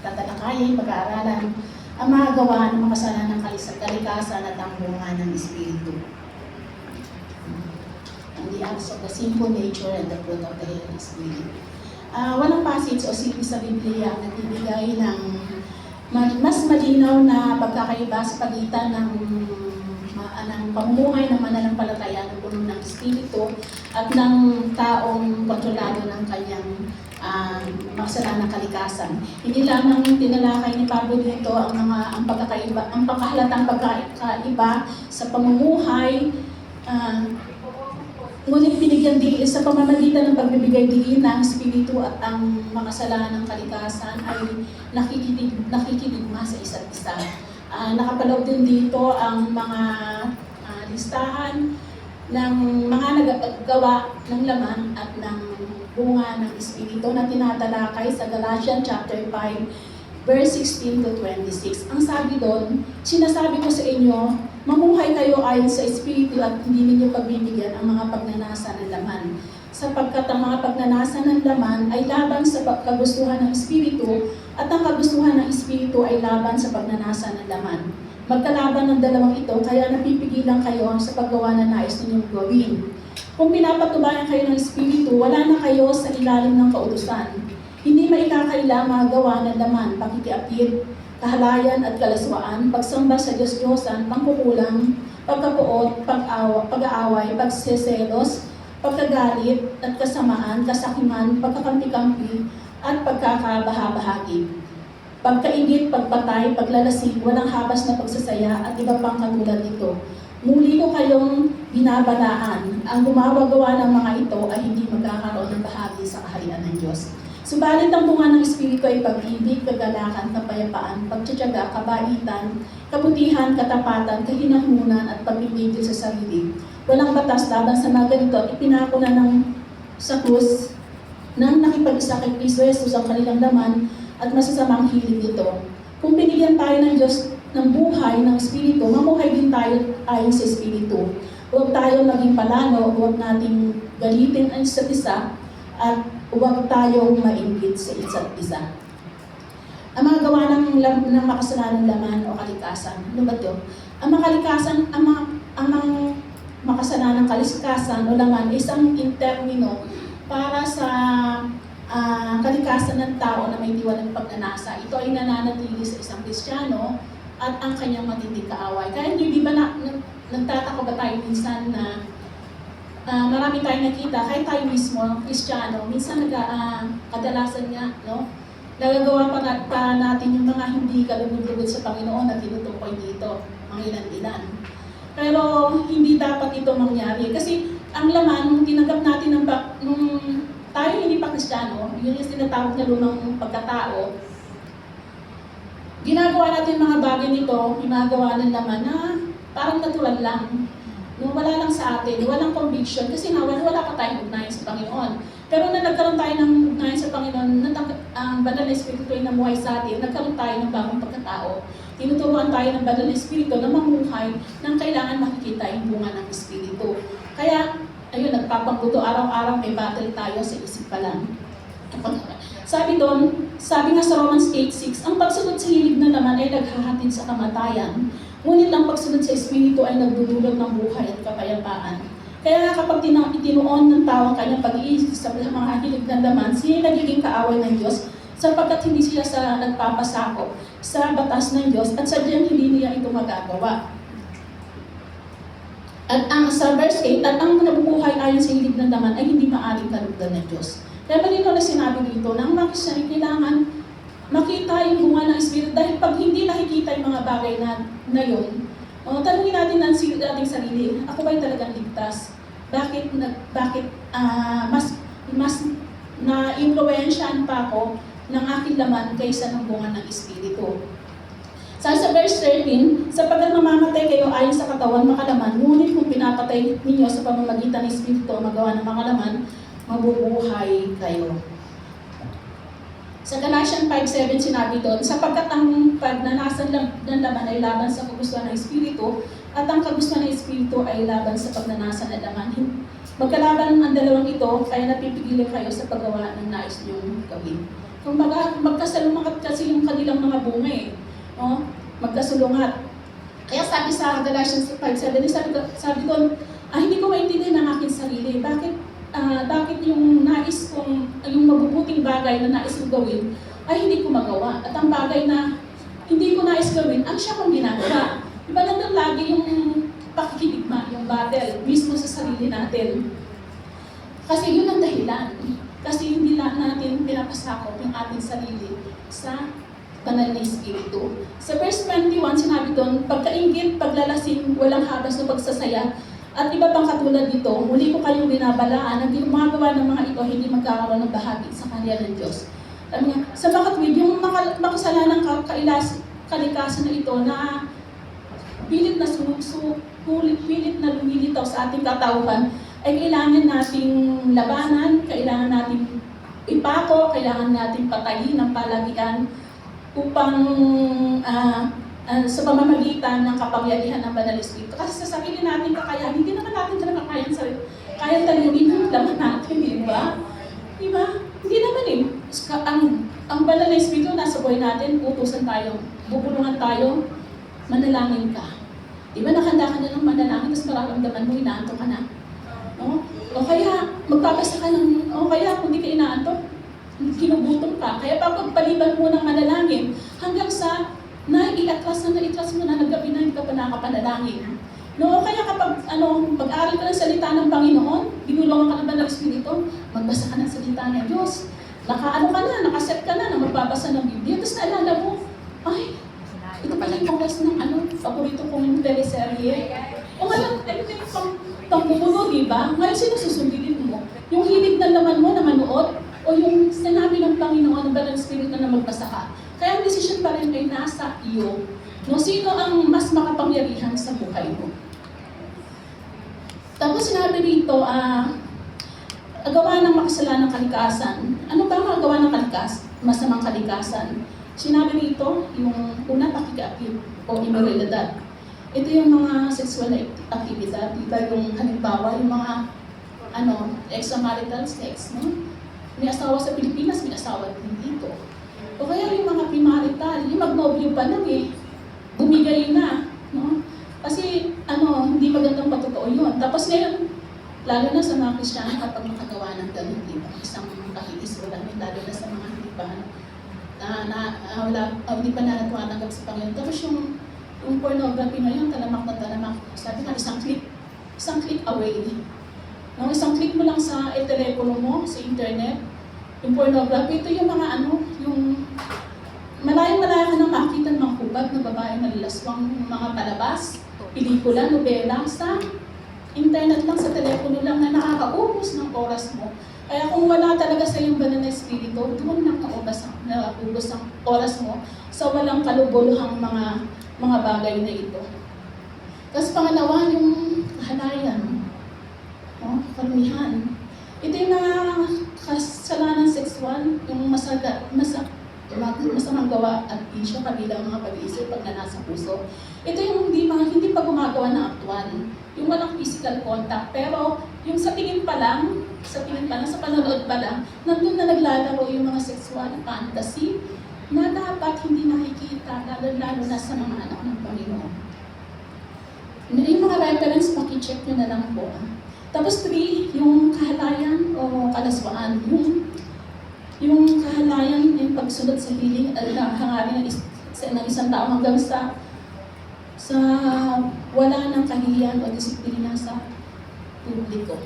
tatalakayin, pag-aaralan ang mga gawa ng makasalanan ng kalikasan at ang bunga ng Espiritu. And the acts of the sinful nature and the fruit of the Holy Spirit. Walang passage o sipi sa Biblia ang nagbibigay ng mas malinaw na pagkakaiba sa pagitan ng pamumuhay ng mananampalataya na puno ng Espiritu at ng taong kontrolado ng kanyang makasalanan ng kalikasan. Hindi lamang tinalakay ni Pablo dito ang pagkakahalatang pagkaiba sa pamumuhay, ngunit binigyan din sa pamamagitan ng pagbibigay diin ng Espiritu at ang makasalanan ng kalikasan ay nakikiligma sa isa't isa. Nakapaloob din dito ang mga listahan ng mga nagagawa ng laman at ng bunga ng Espiritu na tinatalakay sa Galatians chapter 5, verse 16 to 26. Ang sabi doon, sinasabi ko sa inyo, mamuhay kayo ayon sa Espiritu at hindi ninyo pagbibigyan ang mga pagnanasa ng laman. Sapagkat ang mga pagnanasa ng laman ay laban sa kagustuhan ng Espiritu at ang kagustuhan ng Espiritu ay laban sa pagnanasa ng laman. Magkalaban ng dalawang ito, kaya napipigilan kayo sa paggawa na nais ninyong gawin. Kung pinapatubayan kayo ng Espiritu, wala na kayo sa ilalim ng kautusan. Hindi maikakaila mga gawa ng laman, pakikiapid, kahalayan at kalaswaan, pagsamba sa Diyos-Diyosan, pangkukulang, pagkapuot, pag-aaway, pagseselos, pagkagalit at kasamaan, kasakiman, pagkakampi-kampi, at pagkakabaha-bahagi. Pagkaingit, pagpatay, paglalasing, walang habas na pagsasaya at iba pang katulad nito. Muli ko kayong binabanaan, ang gumagawa ng mga ito ay hindi magkakaroon ng bahagi sa kaharian ng Diyos. Subalit ang bunga ng Espiritu ay pag-ibig, kagalakan, kapayapaan, pagtitiyaga, kabaitan, kabutihan, katapatan, kahinahunan at pagpipigil sa sarili. Walang batas laban sa mga ganito at ipinako na sa krus nang nakipag-isa kay Kristo Jesus ang kanilang laman at masasamang hilig nito. Kung binigyan tayo ng Diyos ng buhay ng Espiritu, mamuhay din tayo ayon sa Espiritu. Huwag tayong maging palano, huwag nating galitin ang isa't isa, at huwag tayong mainggit sa isa't isa. Ang mga gawa ng makasalanan laman o kalikasan. Ano ba ito? Ang makalikasan, ang makasalanan kalikasan o laman isang termino para sa kalikasan ng tao na may diwalang pagnanasa. Ito ay nananatili sa isang Kristiyano at ang kanyang matinding kaaway. Kaya hindi ba nagtataka ba tayo minsan na marami tayong nakita, kahit tayo mismo, Kristiyano, minsan kadalasan nga, no? Nagagawa pa natin yung mga hindi kalugod-lugod sa Panginoon na tinutukoy dito, mga ilan-ilan. Pero hindi dapat ito mangyari kasi ang laman, nung tinanggap natin nung tayo hindi pa Kristiyano, yun yung tinatawag na lumang pagkatao, ginagawa natin mga bagay nito, ginagawa ng laman na parang natural lang. No, wala lang sa atin, walang conviction kasi wala pa tayong ugnayan sa Panginoon. Pero na nagkaroon tayo ng ugnayan sa Panginoon, ang Banal na Espiritu ay namuhay sa atin, nagkaroon tayo ng bagong pagkatao. Tinuturuan tayo ng Banal na Espiritu na mamuhay nang kailangan makikita yung bunga ng Espiritu. Kaya, ayun, nagpapangguto araw-araw may battle tayo sa isip pa lang. Sabi nga sa Romans 8:6, ang pagsunod sa hilig na naman ay naghahatid sa kamatayan. Ngunit ang pagsunod sa Espiritu ay nagdudulot ng buhay at kapayapaan. Kaya nga kapag itinuon ng tao ang kanyang pag-iisip sa mga hilig ng laman, siya nagiging kaaway ng Diyos sapagkat hindi siya nagpapasakop sa batas ng Diyos at sadyang hindi niya ito magagawa. At sa verse 8, at ang nabubuhay ayon sa hilig ng laman ay hindi maaaring kalugdan ng Diyos. Kaya malino na sinabi dito na ang mga Kristiyano kailangan makita yung bunga ng Espiritu dahil pag hindi nakikita yung mga bagay na yun, tanungin natin ang ating sarili, ako ba'y talagang ligtas? Bakit mas na-influensyahan pa ako ng aking laman kaysa ng bunga ng Espiritu? Sa verse 13, sapagkat mamamatay kayo ayon sa katawan makalaman, ngunit kung pinapatay ninyo sa pamamagitan ng Espiritu o magawa ng makalaman, mabubuhay kayo. Sa Galatians 5:7 sinabi doon, sapagkat ang pagnanasa ng laman ay laban sa kagustuhan ng Espiritu at ang kagustuhan ng Espiritu ay laban sa pagnanasa ng laman. Magkalaban ang dalawang ito, kaya napipigilan kayo sa paggawa ng nais niyong gawin. Kumbaga, magkasalungat kasi yung kanilang mga bunga eh. No? Magkasulungat. Kaya sabi sa Galatians 5:7, sabi ko, hindi ko maintindihan ang aking sarili. Bakit yung nais kong, yung mabubuting bagay na nais kong gawin, ay hindi ko magawa. At ang bagay na hindi ko nais gawin, ang siya kong ginagawa. Diba nandun lagi yung pakikiligma, yung battle, mismo sa sarili natin. Kasi yun ang dahilan. Kasi hindi natin pinapasakop yung ating sarili sa banal na Espiritu. Sa verse 21, sinabi doon, pagkaingit, paglalasing, walang habas na pagsasaya, at iba pang katulad dito, muli ko kayong binabalaan na gumagawa ng mga ito hindi magkakaroon ng bahagi sa kanila ng Diyos. Sa bakatwid, yung makasalanang kalikasan na ito na pilit na lumilitaw sa ating katauhan, ay kailangan nating labanan, kailangan nating ipako, kailangan nating patayin ng palagian upang sa pamamagitan ng kapangyarihan ng Banal Espiritu. Kasi sa sarili natin kakayahan, hindi naman natin talaga kayang talingin yung laman natin, di ba? Di ba? Hindi naman eh. Ang Banal na Espiritu nasa buhay natin, utusan tayo, bubulungan tayo, manalangin ka. Di ba nakahanda ka na ng manalangin, tapos mararamdaman mo, inaantok ka na. No? O kaya, magpapasa ka ng, o kaya kung di ka inaantok, kinugutom ka. Kaya pagpaliban mo ng manalangin, hanggang sa naiatras mo na naggabi na hindi ka pa nakapanalangin. No, kaya kapag pag-aaral ka ng salita ng Panginoon, binulungan ka ng Banal Espiritu, magbasa ka ng salita ng Diyos. Nakaset ka na magbabasa ng Biblia, tapos naalala mo, ay, ito pala yung oras ng paborito kong teleserye. O ngayon, ito yung pangbubuno, di ba? Ngayon, sino susundin mo? Yung hilig na laman mo na manood, o yung sinabi ng Panginoon ng Banal Espiritu na magbasa ka? Kaya ang desisyon pa rin ay nasa iyo. No, sino ang mas makapangyarihan sa buhay mo? Tapos sinabi dito, gawa ng makasalanang kalikasan. Ano ba ang gawa ng masamang kalikasan? Sinabi dito, yung una, pakikakip o immoralidad. Ito yung mga sexual na aktibidad. Diba yung halimbawa, yung mga extramarital sex, no? May asawa sa Pilipinas, may asawa din dito. O kaya yung mga premarital, yung magnobyo pa lang bumigay na, no? Kasi hindi magandang patotoo yun. Tapos ngayon, lalo na sa mga Kristiyano kapag makagawa ng ganun, diba? Isang kahilis wala nyo, lalo na sa mga hindi pa hindi pa nanatuwa sa Panginoon. Tapos yung pornography ngayon, talamak na talamak. Sabi nga, isang click away. No, isang click mo lang sa telepono mo, sa internet, yung pornography, ito yung mga yung malayo-malayo ka nang makita ng mga hubad na babae na lalaswang mga palabas, pelikula, nobela, sa internet lang, sa telepono lang na nakakaubos ng oras mo. Kaya kung wala talaga sa iyong banal na espiritu, doon lang naubos ang oras mo sa walang kalubuluhang mga bagay na ito. Tapos pangalawa, yung kahalayan, karamihan. Ito yung mga kasalanan sexual, yung masamang gawa at isyo, kabilang mga pag-iisip pag nasa puso. Ito yung hindi pa gumagawa ng aktual. Yung walang physical contact, pero yung sa tingin pa lang, sa panonood pa lang, nandun na naglalaro yung mga sexual fantasy na dapat hindi nakikita, lalo na sa mga anak ng Panginoon. Yung mga reference, pakicheck nyo na lang po. Tapos 3, yung kahalayan o kalaswaan. Yung kahalayan, yung pagsunod sa hiling at hangarin ng isang tao hanggang sa wala ng kahihiyan o disiplina sa publiko.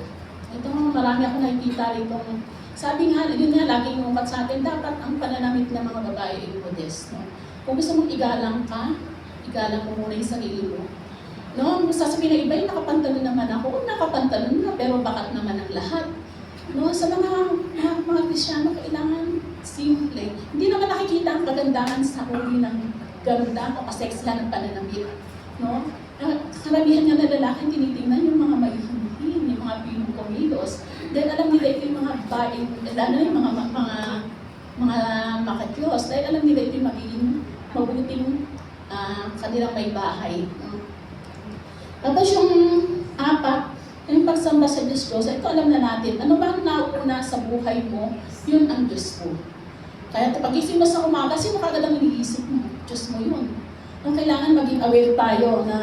Ito, marami ako nakikita rito. Sabi nga, yun nga, laging umukat sa atin, dapat ang pananamit ng mga babae ay modest. No? Kung gusto mong igalang ka, igalang mo muna yung sarili mo. No, sasabihin na iba yung nakapantalon naman ako. Nakapantalon na, pero bakat naman ang lahat. No, sa mga Kristiyano, kailangan simple. Hindi naman nakikita ang kagandahan sa uri ng ganda o kaseksla ng pananamit. No? Karamihan nga na lalaki, tinitingnan yung mga maihinhin, yung mga pinong kumilos. Dahil alam nila ito yung mga baing, lalo yung mga makatyos. Dahil alam nila ito yung magiging mabuting kanilang may bahay. No? Tapos yung 4, yung pagsamba sa Diyos, ito alam na natin, ano ba ang nauna sa buhay mo, yun ang Diyos mo. Kaya pagising mo sa umaga, sino kagad ang iniisip mo? Diyos mo yun. Ang kailangan maging aware tayo na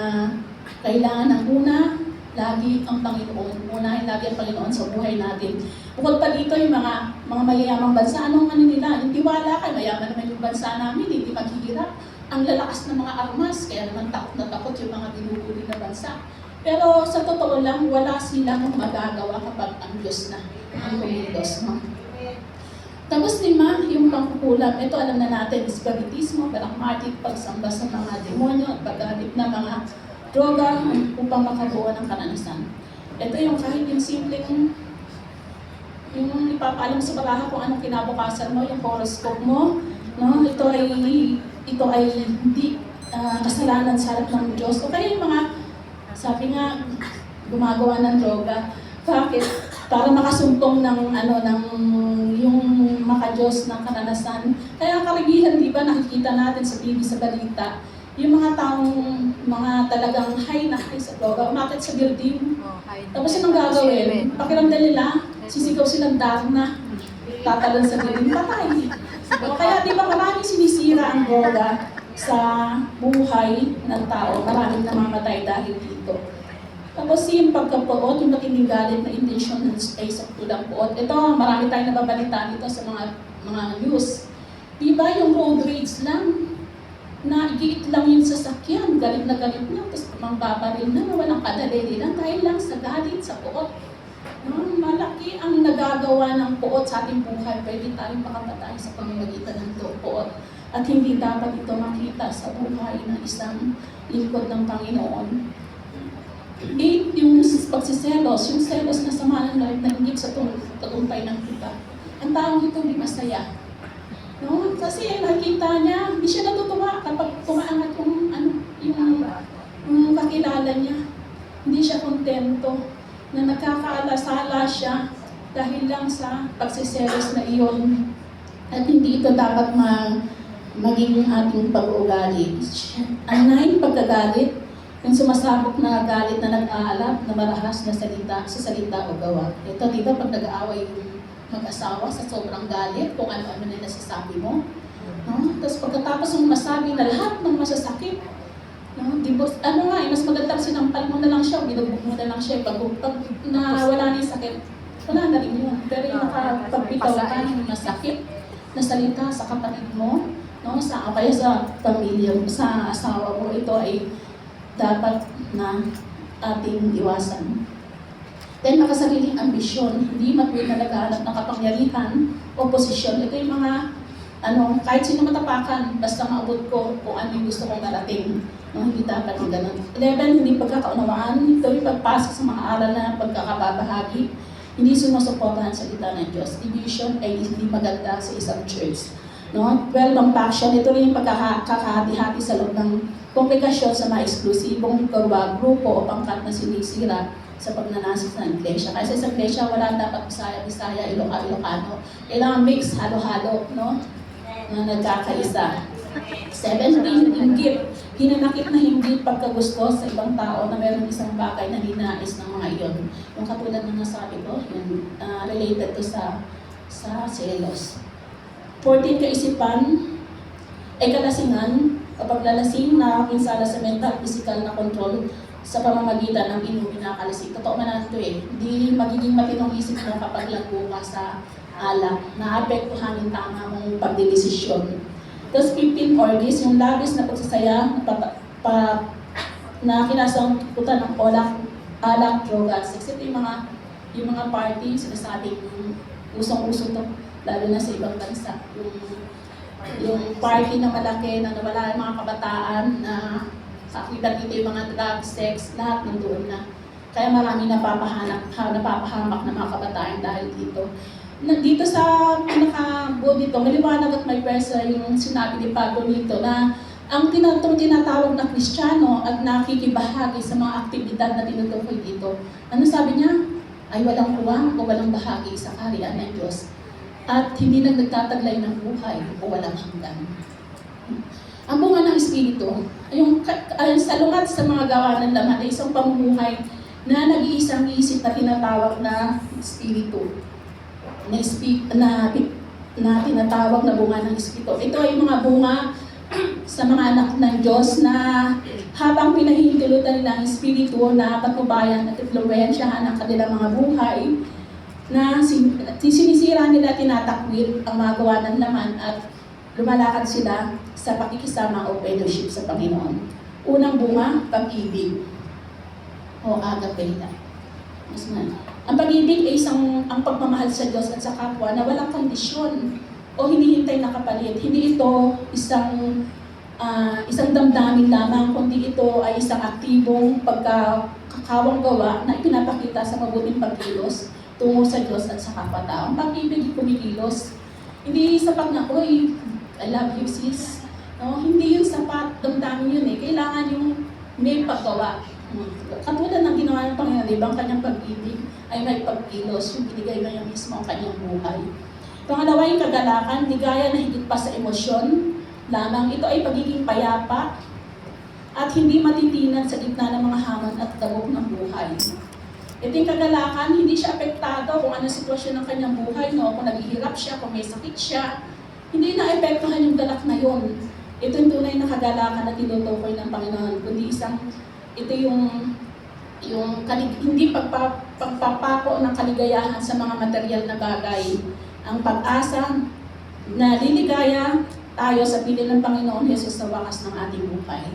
kailangan ng una, lagi ang Panginoon. Unahin lagi ang Panginoon sa buhay natin. Bukod pa dito yung mga mayayamang bansa, anong ano nila? Hindi wala kayo, mayaman naman yung bansa namin, hindi maghihirap. Ang lalakas ng mga armas, kaya naman takot na takot yung mga binubuli na bansa. Pero sa totoo lang, wala silang magagawa kapag ang Diyos na ang kumilos. No? Tapos 5, yung pangkukulam. Ito alam na natin, spiritismo, pragmatic, pagsamba sa mga demonyo, at paggamit ng mga droga upang makabuo ng karanasan. Ito yung kahit yung simpleng yung ipapaalam sa baraha kung anong kinabukasan mo, yung horoscope mo, no? Ito ay hindi kasalanan sa harap ng Diyos. O kaya yung mga, sabi nga, gumagawa ng droga. Bakit? Para makasumpong ng yung maka-Diyos ng karanasan. Kaya karamihan, di ba, nakikita natin sa TV, sa balita, yung mga taong, mga talagang high na high sa droga, umakit sa building. Tapos anong gagawin? Pakiramdam nila, sisigaw silang darna, tatalon sa building, patay. O kaya di ba maraming sinisira ang droga sa buhay ng tao, maraming namamatay dahil dito. Tapos yung pagkapuot, yung matinding galit na intention ng space of tulang puot. Ito, marami tayong nababalita dito sa mga news. Di ba yung road rage lang, nagiit lang yung sasakyan, galit na, tapos mangbabaril na, walang kadalili lang dahil lang sa galit, sa puot. Malaki ang nagagawa ng puot sa ating buhay, pwede tayong makapatay sa pamamagitan ng puot. At hindi dapat ito makita sa buhay ng isang lingkod ng Panginoon. 8, yung pagsiselos, yung selos na sama ng lahat na ingit sa tagumpay ng iba. Ang taong ito hindi masaya. No? Kasi nakita niya, hindi siya natutuwa kapag tumaangat yung kakilala niya. Hindi siya kontento na nagkakaalasala siya dahil lang sa pagsiselos na iyon. At hindi ito dapat maging ating pag-uugali. Ang 9, pagkagalit, yung sumasabog na galit na nag-aalap, na marahas na salita, sa salita o gawa. Ito, di ba, pag nag-aaway yung mag-asawa sa sobrang galit, kung ano-ano na nasasabi mo. No? Tapos pagkatapos mong masabi na lahat ng masasakit, no? Di ba, mas magandang sinampal mo na lang siya, binugbog mo na lang siya. Pag nawala na yung sakit, wala na rin yun. Pero yung nakapagpitaw ka ng masakit na salita sa kapatid mo, no? O kaya sa pamilya mo, sa asawa mo, ito ay dapat na ating iwasan. Then makasariling ambisyon, hindi matuwid na naghahanap ng kapangyarihan o posisyon. Ito yung mga, kahit sino matapakan, basta maabot ko kung ano yung gusto kong marating. No, hindi dapat yung ganun. 11, hindi pagkakaunawaan. Ito yung pagpasok sa mga aral na pagkakababahagi. Hindi sumusuportahan sa salita ng Diyos. Division ay hindi maganda sa isang church. No? 12, ang passion. Ito rin yung pagkakahati-hati sa loob ng komplikasyon sa mga eksklusibong grupo o pangkat na sinisira sa pagnanasa ng iglesia. Kasi sa iglesia, wala dapat Bisaya, Ilocano. Kailangan mix, halo-halo, no? Na nagkakaisa. 17, inggit. Hinanakit na hinggit pagkagusto sa ibang tao na mayroong isang bagay na ninais ng mga iyon. Yung katulad ng nasabi ko, yung related to sa selos. 14, kaisipan ay kalasingan. Kapag lalasing, nakakinsala sa mental, physical na control sa pamamagitan ng inumin na kalasing. Totoo man natin ito Hindi magiging matinong isip mo kapag lagbo ka sa alak. Naapektuhan yung tama mong pagdedesisyon. Tapos 15, orgies, yung labis na pagsasaya na kinasangkutan ng alak, droga, sex. Ito yung mga party, sinasabing usong-uso to, lalo na sa ibang bansa. Yung party na malaki na nawala yung mga kabataan na sakita dito yung mga drugs, sex, lahat nandoon na. Kaya marami napapahamak na mga kabataan dahil dito. Dito sa pinaka-buo dito, maliwanag at may presa yung sinabi ni Pablo nito na ang tinatawag na Kristiyano at nakikibahagi sa mga aktibidad na tinutukoy dito. Ano sabi niya? Ay walang kuwang o walang bahagi sa kaharian ng Diyos. At hindi na nagtataglay ng buhay o walang hanggan. Ang bunga ng Espiritu, ay salungat sa mga gawa ng laman ay isang pamumuhay na nag-iisang isip na tinatawag na Espiritu. Na na tinatawag na bunga ng Espiritu. Ito ay mga bunga sa mga anak ng Diyos na habang pinahihintulutan nila ang Espiritu na patnubayan at influensyahan ang kanilang mga buhay, na sinisira nila, tinatakwil ang mga gawa ng laman at lumalakad sila sa pakikisama o fellowship sa Panginoon. Unang bunga, pag-ibig o agape. Ang pag-ibig ay ang pagmamahal sa Diyos at sa kapwa na walang kondisyon o hinihintay na kapalit. Hindi ito isang damdamin lamang, kundi ito ay isang aktibong pagkakawang gawa na ipinapakita sa mabuting pagkilos tungo sa Diyos at sa kapwa-tao. Ang pag-ibig kumikilos. Hindi sapat na, "Oy, I love you sis." No, hindi yun sapat, damdamin yun eh. Kailangan yung may paggawa. Katulad ng ginawa ng Panginoon, di ba, ang kanyang pag-ibig ay may pagkilos, yung binigay na yung mismo ang kanyang buhay. Pangalawa, yung kagalakan, ligaya na higit pa sa emosyon lamang. Ito ay pagiging payapa at hindi matitinan sa gitna ng mga hamon at dagok ng buhay. Ito yung kagalakan, hindi siya apektado kung anong sitwasyon ng kanyang buhay, no? Kung naghihirap siya, kung may sakit siya, hindi na-epektuhan yung galak na yun. Ito yung tunay na kagalakan na tinutukoy ng Panginoon, kundi ito yung hindi pagpapako ng kaligayahan sa mga material na bagay. Ang pag-asa na liligaya tayo sa piling ng Panginoon Jesus sa wakas ng ating buhay.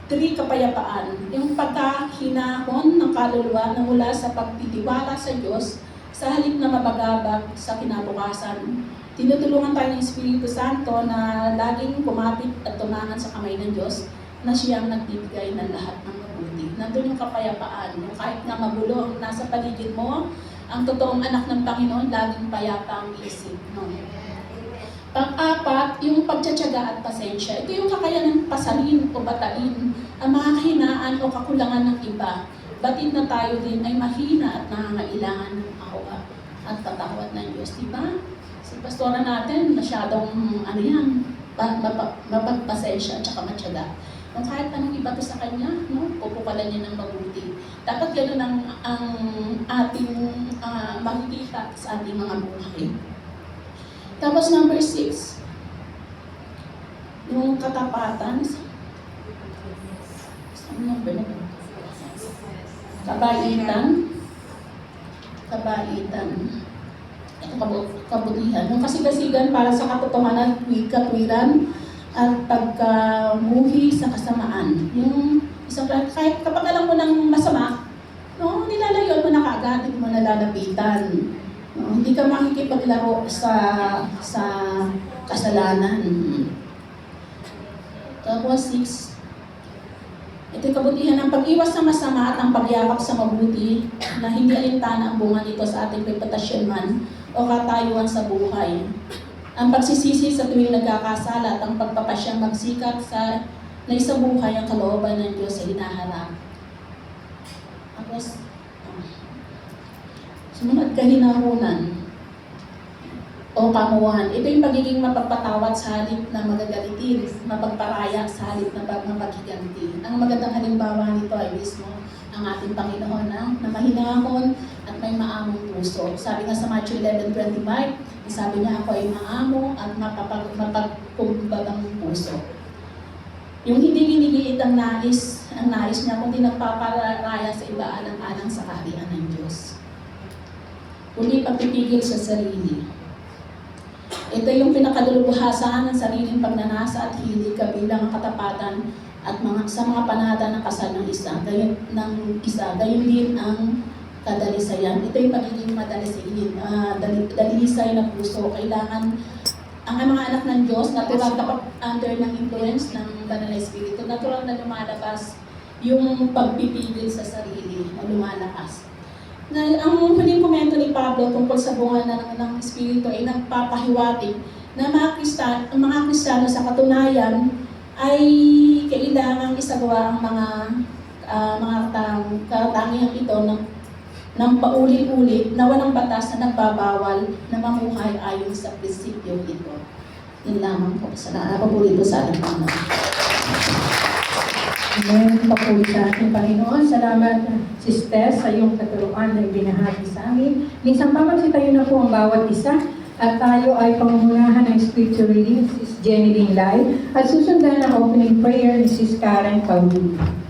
3, kapayapaan. Yung pagkahinahon ng kaluluwa na mula sa pagtitiwala sa Diyos sa halip na mapagabag sa kinabukasan. Tinutulungan tayo ng Espiritu Santo na laging kumapit at tumangan sa kamay ng Diyos na siyang nagbibigay ng lahat ng mabuti. Nandun yung kapayapaan. Yung kahit na magulo ang nasa paligid mo, ang totoong anak ng Panginoon, laging payapa ang isip. No? Pang-apat, yung pagtsatsaga at pasensya. Ito yung kakayanan pasalin o batain ang mga kahinaan o kakulangan ng iba. Batid na tayo din ay mahina at nangangailangan ng awa at patawad ng Diyos. Diba? Si pastora natin, masyadong mapagpasensya at saka matyaga. Kung kahit anong iba to sa kanya, no, pupukalan niya ng mabuti. Dapat gano'n ang ating makikita sa ating mga buhay. Tapos number 6, yung katapatan. Ano number na? Kabaitan. Ito kabutihan. Yung kasigasigan para sa katotohanan, katwiran, at pagkamuhi sa kasamaan. Yung isang kahit kapag alam mo ng masama, no, nilalayon mo na kaagad, hindi mo nalalapitan. No, hindi ka makikipaglaro sa kasalanan. Tapos 6, ito yung kabutihan ng pag-iwas sa masama at ang pagyakap sa mabuti na hindi alintana ang bunga nito sa ating reputasyon man o katayuan sa buhay. Ang pagsisisi sa tuwing nagkakasala at ang pagpapasyang magsikap sa naisabuhay ang kalooban ng Diyos sa hinaharap. Tapos, sumunod kahinahunan o kamuhan. Ito yung pagiging mapagpatawad sa halip na magagalitin, mapagparaya sa halip na mapaghiganti. Ang magandang halimbawa nito ay mismo ang ating Panginoon na mahinahon at may maamong puso. Sabi nga sa Matthew 11:25, sabi niya, "Ako ay maamo at mapagkumbagang puso." Yung hindi ginigiit ang nais niya, kundi nagpaparaya sa iba alang-alang sa kaharian ng Diyos. Kundi pagpipigil sa sarili. Ito yung pinakadulubuhasan ng sariling pagnanasa at hilig kabilang ang katapatan at sa mga panata ng kasal ng isa. Gayon din ang kadalisayan. Ito yung pagiging dalisay na puso. Kailangan ang mga anak ng Diyos, natural kapag under ng influence ng Banal na Espiritu, natural na lumalabas yung pagpipigil sa sarili o lumalakas. Ang huling komento ni Pablo tungkol sa bunga ng Espiritu ay nagpapahiwatig na mga Kristiyano sa katunayan ay kailangang isagawa ang mga katangiang ito ng paulit-ulit na walang batas na nagbabawal na mamuhay ayon sa prinsipyo ito. Yun lamang po. Papuri po sa ating Panginoon. Amen. Papuri sa ating Panginoon. Salamat, Sister, sa iyong katuruan na ibinahagi sa amin. Minsan pa magsitayo na po ang bawat isa At tayo ay pangungunahan ng scripture reading, Mrs. Jenny Lin Lai, at susundan ng opening prayer, Mrs. Karen Paulino.